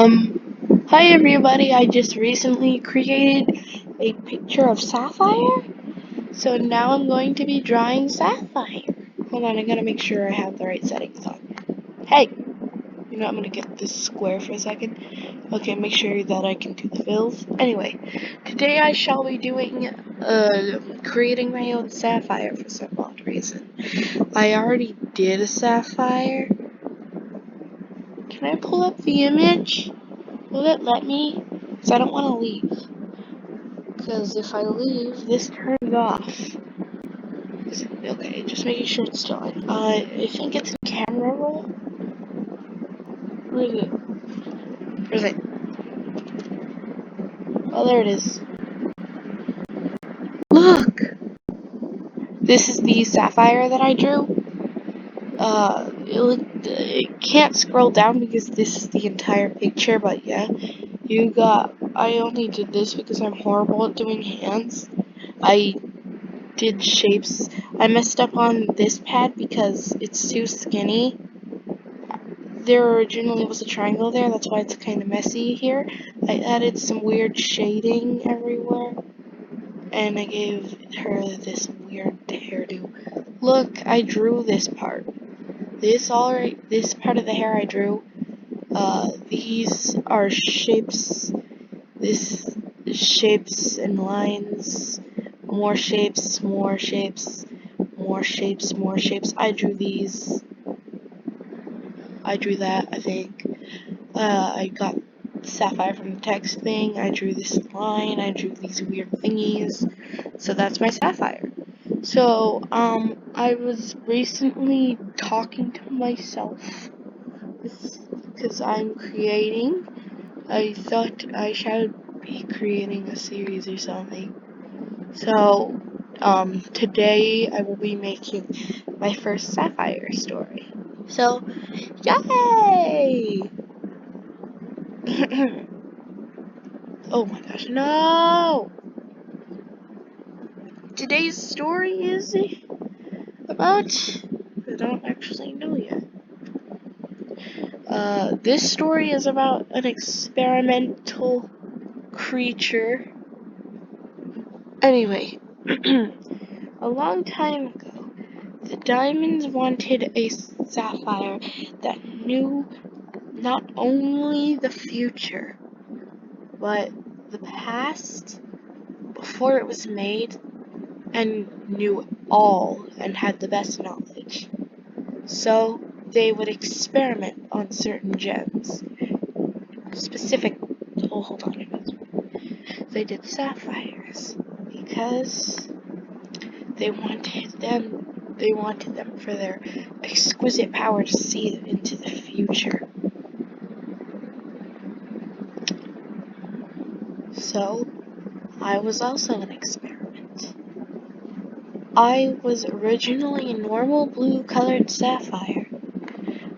Hi everybody, I just recently created a picture of Sapphire, so now I'm going to be drawing Sapphire. Hold on, I gotta make sure I have the right settings on. Hey! You know, I'm gonna get this square for a second. Okay, make sure that I can do the fills. Anyway, today I shall be doing, creating my own Sapphire for some odd reason. I already did a Sapphire. Can I pull up the image? Will it let me? Because I don't want to leave. Because if I leave, this turns off. Okay, just making sure it's still on. I think it's in camera roll. Where is it? Where is it? Oh, there it is. Look! This is the Sapphire that I drew. It can't scroll down because this is the entire picture, but yeah. I only did this because I'm horrible at doing hands. I did shapes. I messed up on this pad because it's too skinny. There originally was a triangle there, that's why it's kind of messy here. I added some weird shading everywhere, and I gave her this weird hairdo. Look, I drew this part. This part of the hair I drew. These are shapes. This shapes and lines. More shapes, more shapes, more shapes, more shapes. I drew these. I drew that, I think. I got Sapphire from the text thing. I drew this line. I drew these weird thingies. So that's my Sapphire. So, I was recently talking to myself because I'm creating. I thought I should be creating a series or something. So, today I will be making my first Sapphire story. So, yay! Oh my gosh, no! Today's story is about... I don't actually know yet. This story is about an experimental creature. Anyway, a long time ago, the Diamonds wanted a Sapphire that knew not only the future, but the past before it was made, and knew all and had the best knowledge. So they would experiment on certain gems. Hold on. They did sapphires because they wanted them for their exquisite power to see into the future. So I was also an experiment. I was originally a normal blue colored sapphire,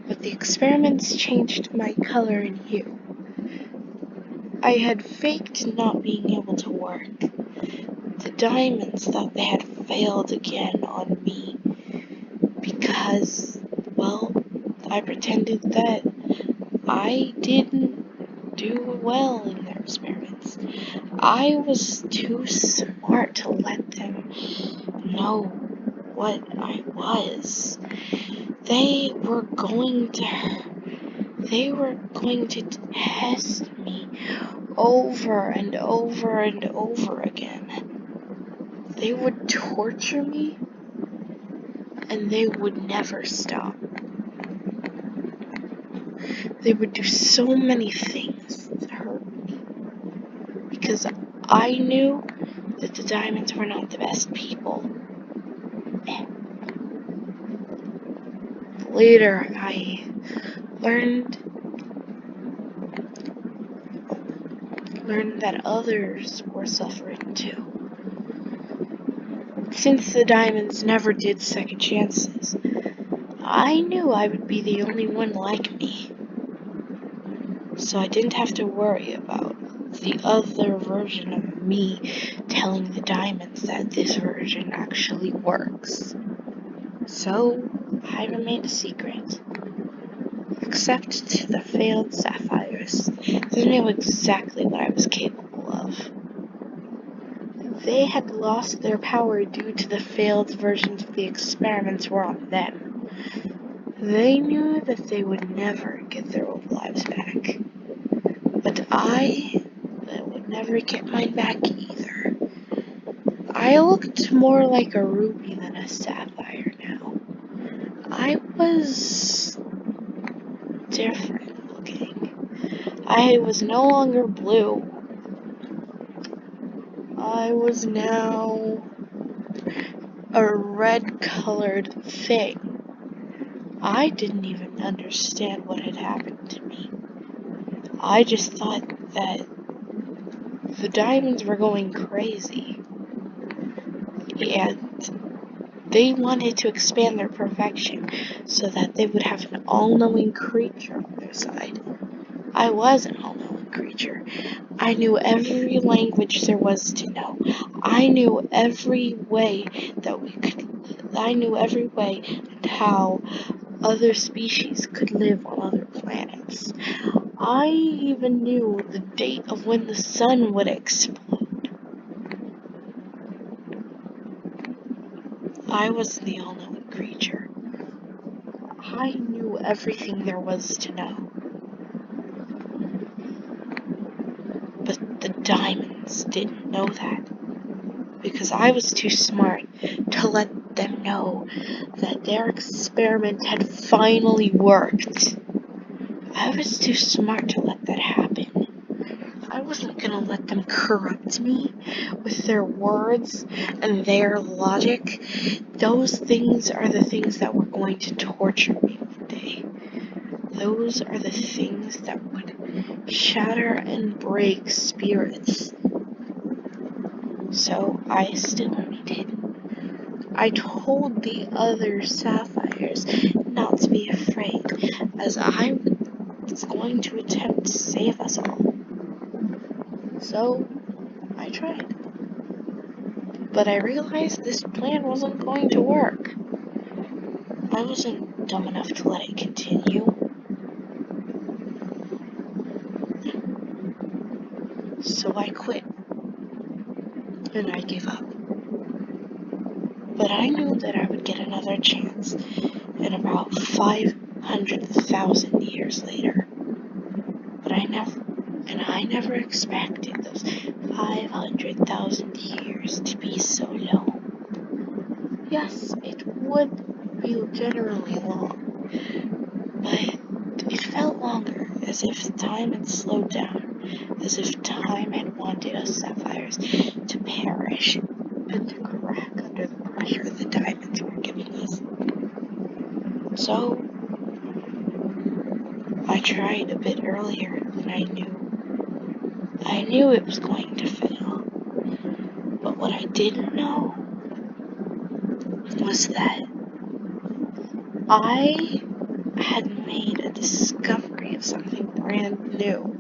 but the experiments changed my color and hue. I had faked not being able to work. The diamonds thought they had failed again on me because, well, I pretended that I didn't do well in their experiments. I was too smart to let them know what I was. They were going to test me over and over and over again. They would torture me, and they would never stop. They would do so many things to hurt me, because I knew that the Diamonds were not the best people. Later, I learned that others were suffering too. Since the Diamonds never did second chances, I knew I would be the only one like me. So I didn't have to worry about the other version of me telling the Diamonds that this version actually works. So I remained a secret. except to the failed sapphires. They knew exactly what I was capable of. They had lost their power due to the failed versions of the experiments were on them. They knew that they would never get their old lives back. But I would never get mine back either. I looked more like a ruby than a sapphire now. I was different looking. I was no longer blue. I was now a red-colored thing. I didn't even understand what had happened to me. I just thought that the diamonds were going crazy, and they wanted to expand their perfection so that they would have an all-knowing creature on their side. I was an all-knowing creature. I knew every language there was to know. I knew every way and how other species could live on other planets. I even knew the date of when the sun would explode. I was the all-knowing creature. I knew everything there was to know. But the diamonds didn't know that, because I was too smart to let them know that their experiment had finally worked. I was too smart to let that happen. I wasn't gonna let them corrupt me with their words and their logic. Those things are the things that were going to torture me one day. Those are the things that would shatter and break spirits. So I still waited. I told the other sapphires not to be afraid, as I was going to attempt to save us all. So I tried. But I realized this plan wasn't going to work. I wasn't dumb enough to let it continue. So I quit. And I gave up. But I knew that I would get another chance in about 500,000 years later. But I never expected those 500,000 years to be so long. Yes, it would be generally long, but it felt longer, as if time had slowed down, as if time had wanted us sapphires to perish and to crack under the pressure the diamonds were giving us. So, I tried a bit earlier than I knew. I knew it was going to fail, but what I didn't know was that I had made a discovery of something brand new.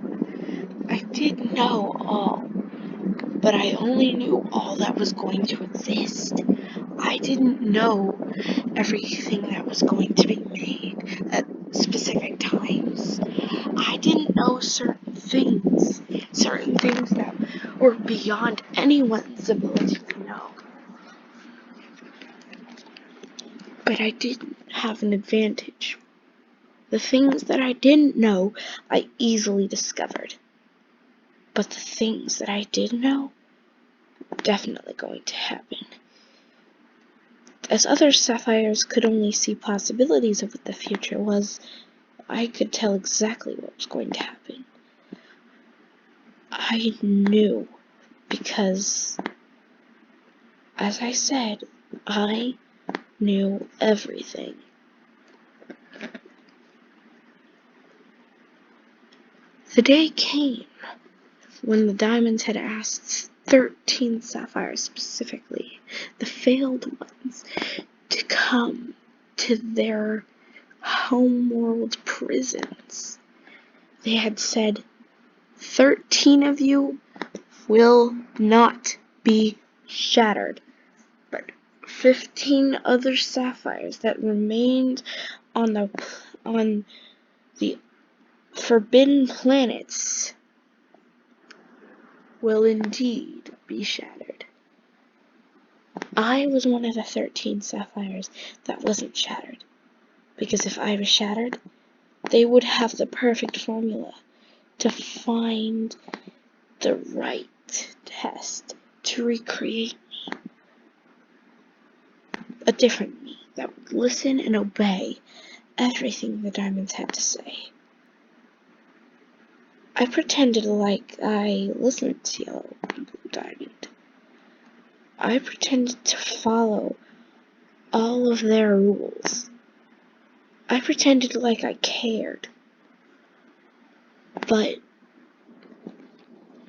I didn't know all, but I only knew all that was going to exist. I didn't know everything that was going to be made at specific times. I didn't know certain things that were beyond anyone's ability to know. But I didn't have an advantage. The things that I didn't know, I easily discovered. But the things that I did know, definitely going to happen. As other sapphires could only see possibilities of what the future was, I could tell exactly what was going to happen. I knew, because, as I said, I knew everything. The day came when the diamonds had asked 13 sapphires specifically, the failed ones, to come to their homeworld prisons. They had said, 13 of you will not be shattered, but 15 other sapphires that remained on The forbidden planets will indeed be shattered. I was one of the 13 sapphires that wasn't shattered, because if I was shattered, they would have the perfect formula to find the right test to recreate me. A different me that would listen and obey everything the diamonds had to say. I pretended like I listened to Yellow and Blue Diamond. I pretended to follow all of their rules. I pretended like I cared. But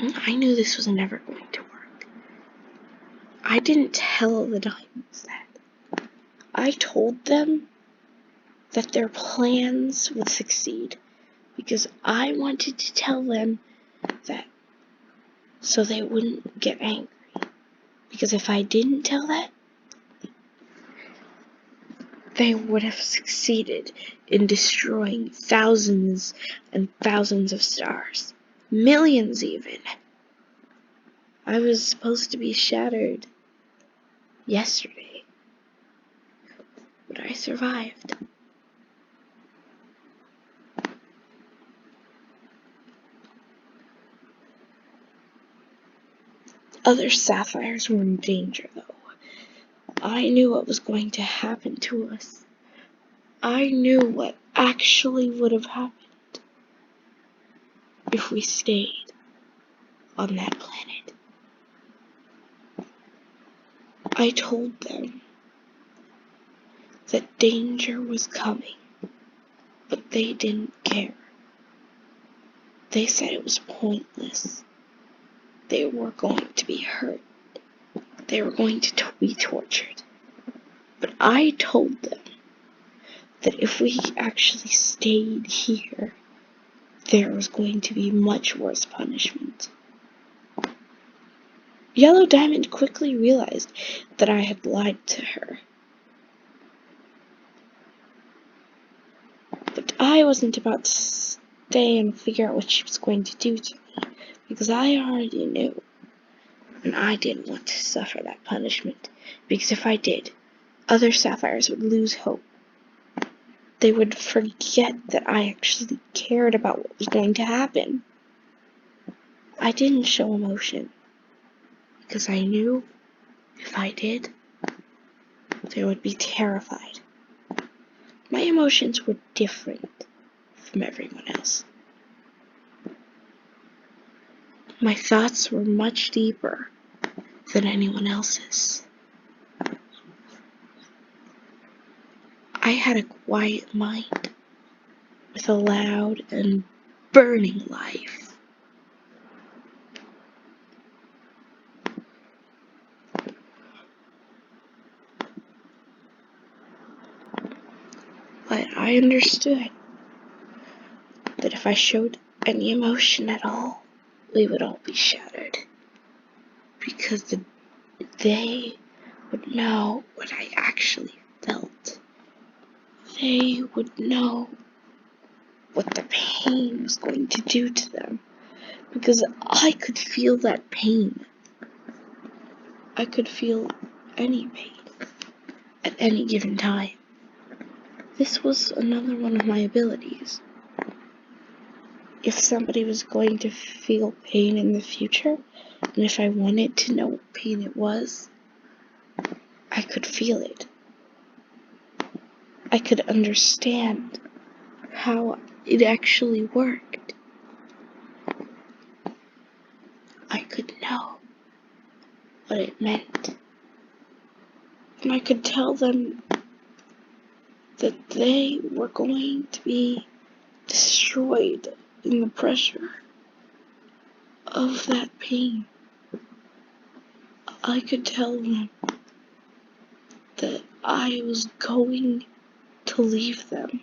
I knew this was never going to work. I didn't tell the diamonds that. I told them that their plans would succeed because I wanted to tell them that so they wouldn't get angry. Because if I didn't tell that, they would have succeeded in destroying thousands and thousands of stars. Millions even. I was supposed to be shattered yesterday, but I survived. Other sapphires were in danger, though. I knew what was going to happen to us. I knew what actually would have happened if we stayed on that planet. I told them that danger was coming, but they didn't care. They said it was pointless. They were going to be hurt. They were going to be tortured. But I told them that if we actually stayed here, there was going to be much worse punishment. Yellow Diamond quickly realized that I had lied to her. But I wasn't about to stay and figure out what she was going to do to me, because I already knew. And I didn't want to suffer that punishment, because if I did, other sapphires would lose hope. They would forget that I actually cared about what was going to happen. I didn't show emotion, because I knew if I did, they would be terrified. My emotions were different from everyone else. My thoughts were much deeper than anyone else's. I had a quiet mind with a loud and burning life. But I understood that if I showed any emotion at all, we would all be shattered. Because they would know what I actually felt. They would know what the pain was going to do to them. Because I could feel that pain. I could feel any pain at any given time. This was another one of my abilities. If somebody was going to feel pain in the future, and if I wanted to know what pain it was, I could feel it. I could understand how it actually worked. I could know what it meant. And I could tell them that they were going to be destroyed in the pressure of that pain. I could tell them that I was going to leave them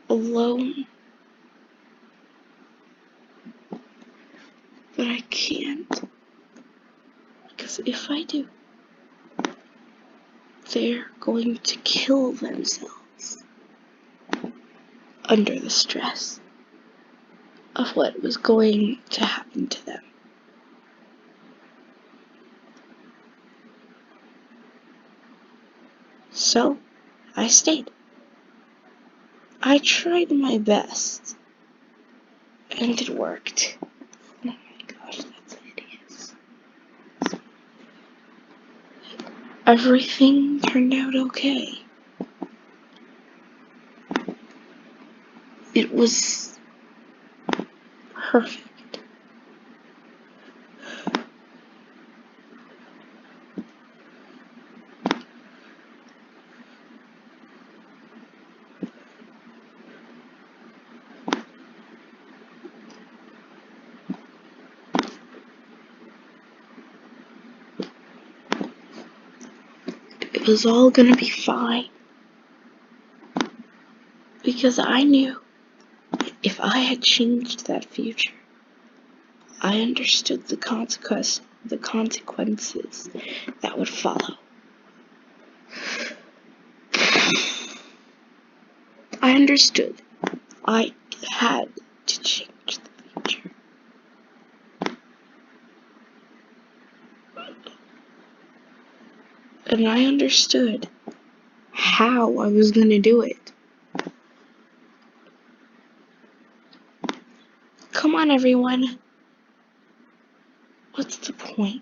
alone. But I can't. Because if I do, they're going to kill themselves. under the stress of what was going to happen to them. So, I stayed. I tried my best, and it worked. Oh my gosh, that's hideous. Everything turned out okay. It was perfect. It was all gonna be fine. Because I knew if I had changed that future, I understood the consequences that would follow. I understood I had to change the future. And I understood how I was gonna do it. Come on, everyone. What's the point?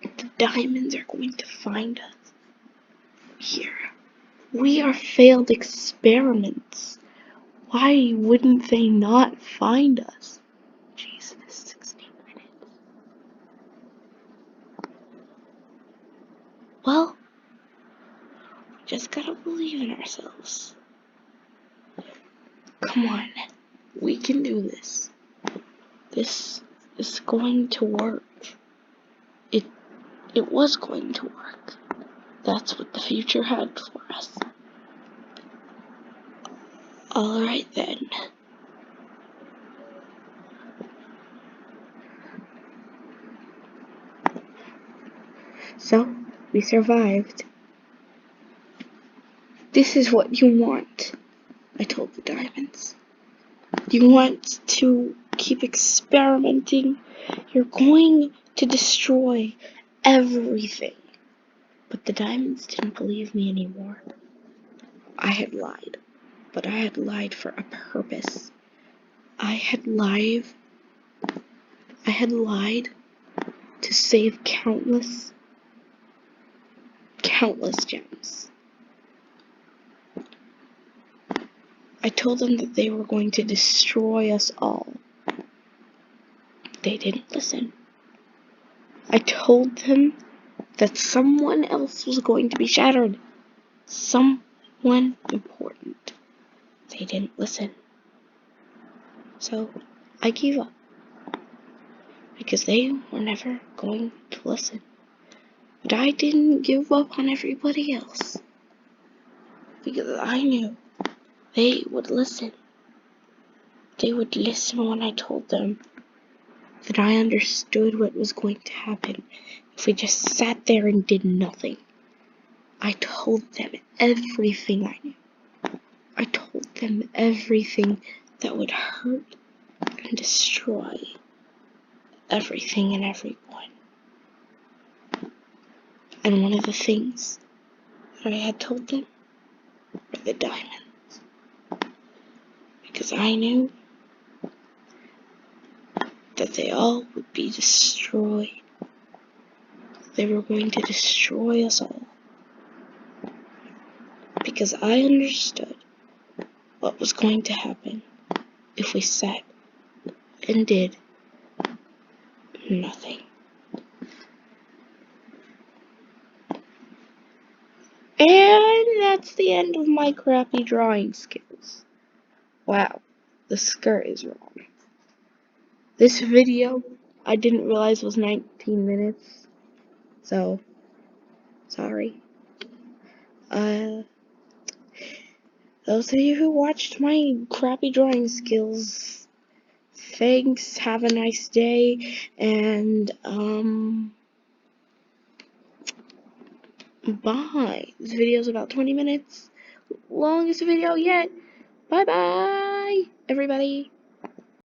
The diamonds are going to find us. Here. We are failed experiments. Why wouldn't they not find us? Jesus, 16 minutes. Well, we just gotta believe in ourselves. Come on. We can do this. This is going to work. It was going to work. That's what the future had for us. Alright then. So, we survived. This is what you want, I told the diamonds. You want to keep experimenting? You're going to destroy everything. But the diamonds didn't believe me anymore. I had lied. But I had lied for a purpose. I had lied to save countless gems. I told them that they were going to destroy us all. They didn't listen. I told them that someone else was going to be shattered. Someone important. They didn't listen. So, I gave up. Because they were never going to listen. But I didn't give up on everybody else. Because I knew they would listen. They would listen when I told them that I understood what was going to happen if we just sat there and did nothing. I told them everything I knew. I told them everything that would hurt and destroy everything and everyone. And one of the things that I had told them were the diamonds. Because I knew that they all would be destroyed. They were going to destroy us all. Because I understood what was going to happen if we sat and did nothing. And that's the end of my crappy drawing skills. Wow, the skirt is wrong. This video, I didn't realize was 19 minutes. So, sorry. Those of you who watched my crappy drawing skills, thanks, have a nice day, and, bye. This video's about 20 minutes longest video yet. Bye bye, everybody.